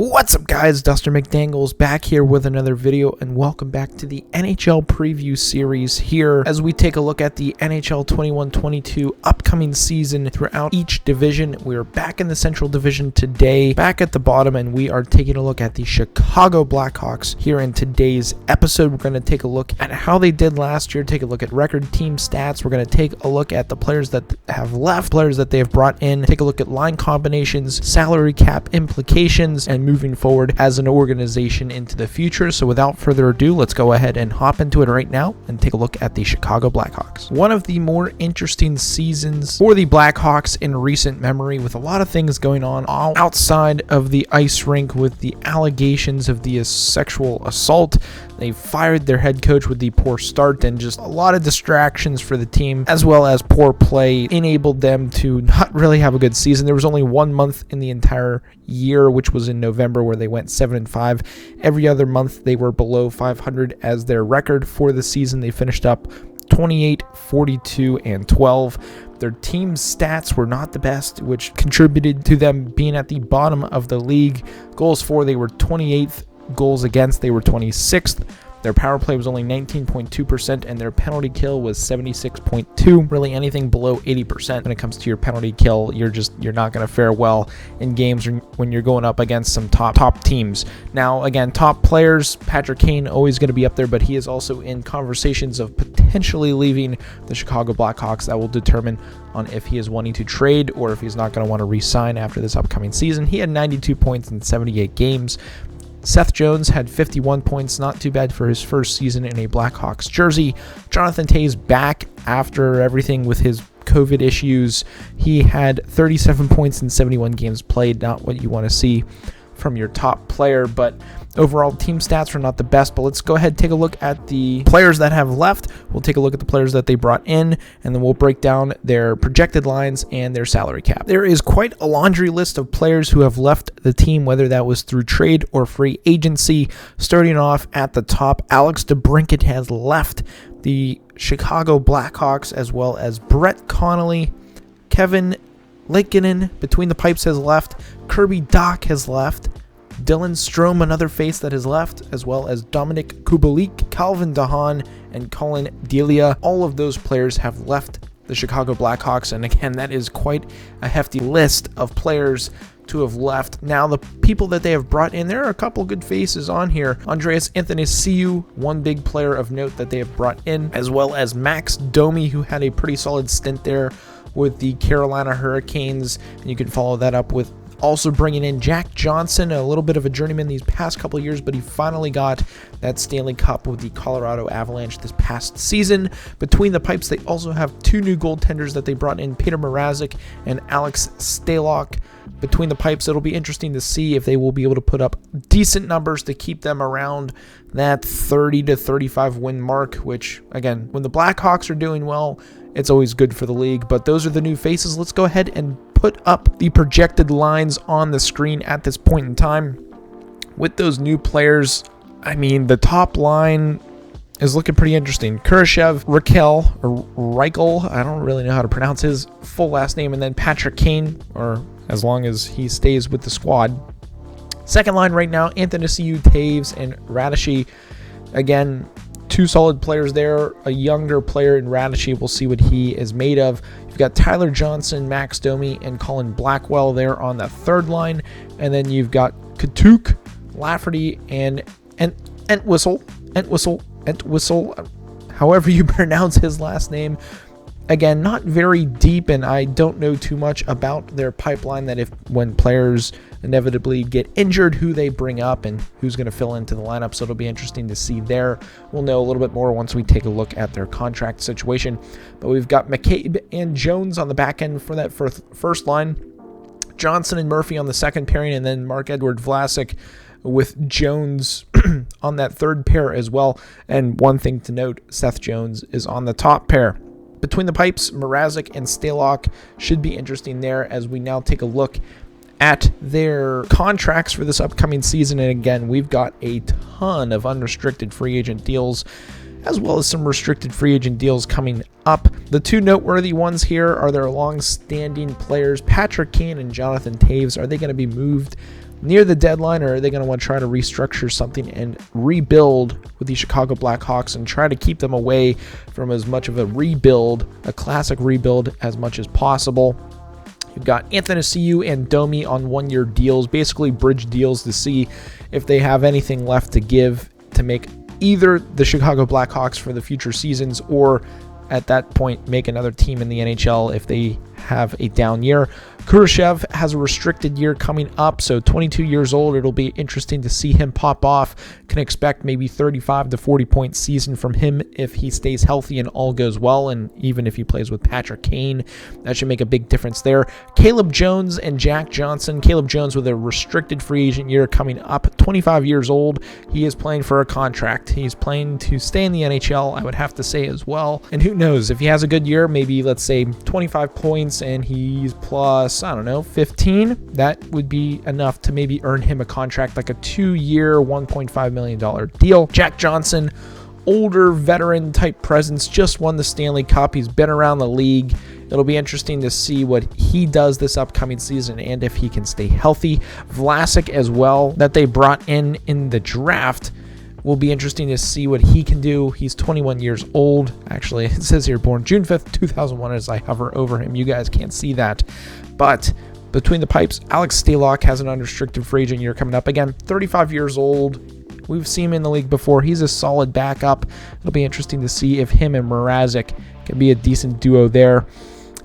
What's up, guys? Duster McDangles back here with another video, and welcome back to the NHL preview series here as we take a look at the NHL 21-22 upcoming season throughout each division. We're back in the Central Division today, back at the bottom, and we are taking a look at the Chicago Blackhawks here in today's episode. We're going to take a look at how they did last year, take a look at record team stats. We're going to take a look at the players that have left, players that they have brought in, take a look at line combinations, salary cap implications, and moving forward as an organization into the future. So without further ado, let's go ahead and hop into it right now and take a look at the Chicago Blackhawks. One of the more interesting seasons for the Blackhawks in recent memory, with a lot of things going on all outside of the ice rink with the allegations of the sexual assault. They fired their head coach with the poor start, and just a lot of distractions for the team, as well as poor play enabled them to not really have a good season. There was only 1 month in the entire year, which was in November, where they went 7-5. Every other month they were below 500 as their record for the season. They finished up 28, 42, and 12. Their team stats were not the best, which contributed to them being at the bottom of the league. Goals for, they were 28th. Goals against, they were 26th. Their power play was only 19.2%, and their penalty kill was 76.2. Really, anything below 80% when it comes to your penalty kill, you're not going to fare well in games when you're going up against some top teams. Now, again, top players, Patrick Kane always going to be up there, but he is also in conversations of potentially leaving the Chicago Blackhawks. That will determine on if he is wanting to trade or if he's not going to want to re-sign after this upcoming season. He had 92 points in 78 games. Seth Jones had 51 points, not too bad for his first season in a Blackhawks jersey. Jonathan Toews back after everything with his COVID issues. He had 37 points in 71 games played, not what you want to see from your top player, but overall team stats were not the best. But let's go ahead and take a look at the players that have left. We'll take a look at the players that they brought in, and then we'll break down their projected lines and their salary cap. There is quite a laundry list of players who have left the team, whether that was through trade or free agency. Starting off at the top, Alex DeBrincat has left the Chicago Blackhawks, as well as Brett Connolly. Kevin Lankinen, between the pipes, has left. Kirby Dach has left. Dylan Strome, another face that has left, as well as Dominic Kubalik, Calvin DeHaan, and Colin Delia. All of those players have left the Chicago Blackhawks, and again, that is quite a hefty list of players to have left. Now, the people that they have brought in, there are a couple good faces on here. Andreas Athanasiou, one big player of note that they have brought in, as well as Max Domi, who had a pretty solid stint there with the Carolina Hurricanes, and you can follow that up with also bringing in Jack Johnson, a little bit of a journeyman these past couple years, but he finally got that Stanley Cup with the Colorado Avalanche this past season. Between the pipes, they also have two new goaltenders that they brought in, Peter Mrazek and Alex Stalock. Between the pipes, it'll be interesting to see if they will be able to put up decent numbers to keep them around that 30 to 35 win mark, which, again, when the Blackhawks are doing well, it's always good for the league. But those are the new faces. Let's go ahead and put up the projected lines on the screen at this point in time. With those new players, I mean, the top line is looking pretty interesting. Kurashev, Reichel, I don't really know how to pronounce his full last name, and then Patrick Kane, or as long as he stays with the squad. Second line right now, Athanasiou, Toews, and Radishy. Again, two solid players there. A younger player in Radishy, we'll see what he is made of. You've got Tyler Johnson, Max Domi, and Colin Blackwell there on the third line. And then you've got Katuk, Lafferty, and Entwistle, however you pronounce his last name. Again, not very deep, and I don't know too much about their pipeline, that if when players inevitably get injured, who they bring up and who's going to fill into the lineup. So it'll be interesting to see there. We'll know a little bit more once we take a look at their contract situation. But we've got McCabe and Jones on the back end for that first line. Johnson and Murphy on the second pairing, and then Mark-Edward Vlasic with Jones on that third pair as well. And one thing to note, Seth Jones is on the top pair. Between the pipes, Mrazek and Stalock should be interesting there as we now take a look at their contracts for this upcoming season. And again, we've got a ton of unrestricted free agent deals, as well as some restricted free agent deals coming up. The two noteworthy ones here are their long-standing players, Patrick Kane and Jonathan Toews. Are they going to be moved near the deadline, or are they going to want to try to restructure something and rebuild with the Chicago Blackhawks and try to keep them away from as much of a rebuild, a classic rebuild, as much as possible? You've got Anthony Ciu and Domi on one-year deals, basically bridge deals to see if they have anything left to give to make either the Chicago Blackhawks for the future seasons, or at that point make another team in the NHL if they have a down year. Kurashev has a restricted year coming up, so 22 years old. It'll be interesting to see him pop off. Can expect maybe 35 to 40 point season from him if he stays healthy and all goes well, and even if he plays with Patrick Kane, that should make a big difference there. Caleb Jones and Jack Johnson. Caleb Jones with a restricted free agent year coming up, 25 years old. He is playing for a contract. He's playing to stay in the NHL, I would have to say as well. And who knows, if he has a good year, maybe let's say 25 points and he's plus, I don't know, 15, that would be enough to maybe earn him a contract, like a 2-year, $1.5 million deal. Jack Johnson, older veteran type presence, just won the Stanley Cup. He's been around the league. It'll be interesting to see what he does this upcoming season and if he can stay healthy. Vlasic as well, that they brought in the draft. Will be interesting to see what he can do. He's 21 years old. Actually, it says here born June 5th, 2001 as I hover over him. You guys can't see that. But between the pipes, Alex Stalock has an unrestricted free agent year coming up. Again, 35 years old. We've seen him in the league before. He's a solid backup. It'll be interesting to see if him and Mrazek can be a decent duo there.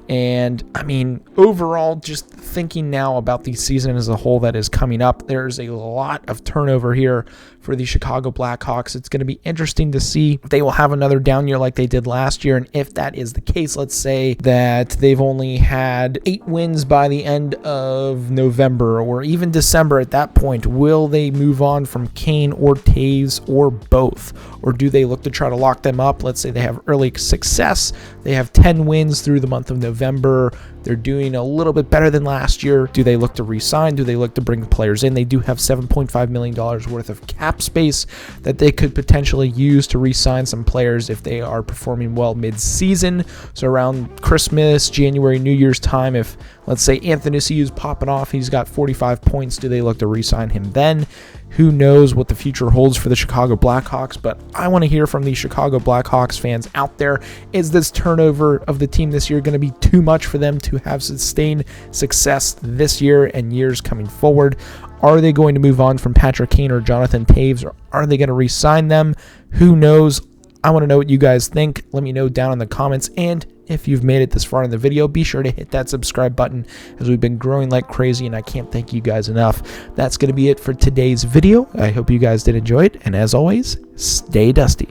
And, I mean, overall, just thinking now about the season as a whole that is coming up, there's a lot of turnover here for the Chicago Blackhawks. It's going to be interesting to see if they will have another down year like they did last year. And if that is the case, let's say that they've only had 8 wins by the end of November or even December at that point, will they move on from Kane or Taves or both? Or do they look to try to lock them up? Let's say they have early success. They have 10 wins through the month of November. They're doing a little bit better than last year. Do they look to re-sign? Do they look to bring players in? They do have $7.5 million worth of cap space that they could potentially use to re-sign some players if they are performing well mid-season. So around Christmas, January, New Year's time, if let's say Anthony Ciu is popping off, he's got 45 points, do they look to re-sign him then? Who knows what the future holds for the Chicago Blackhawks, but I want to hear from the Chicago Blackhawks fans out there. Is this turnover of the team this year going to be too much for them to have sustained success this year and years coming forward? Are they going to move on from Patrick Kane or Jonathan Taves, or are they going to re-sign them? Who knows? I want to know what you guys think. Let me know down in the comments, and if you've made it this far in the video, be sure to hit that subscribe button, as we've been growing like crazy and I can't thank you guys enough. That's going to be it for today's video. I hope you guys did enjoy it, and as always, stay dusty.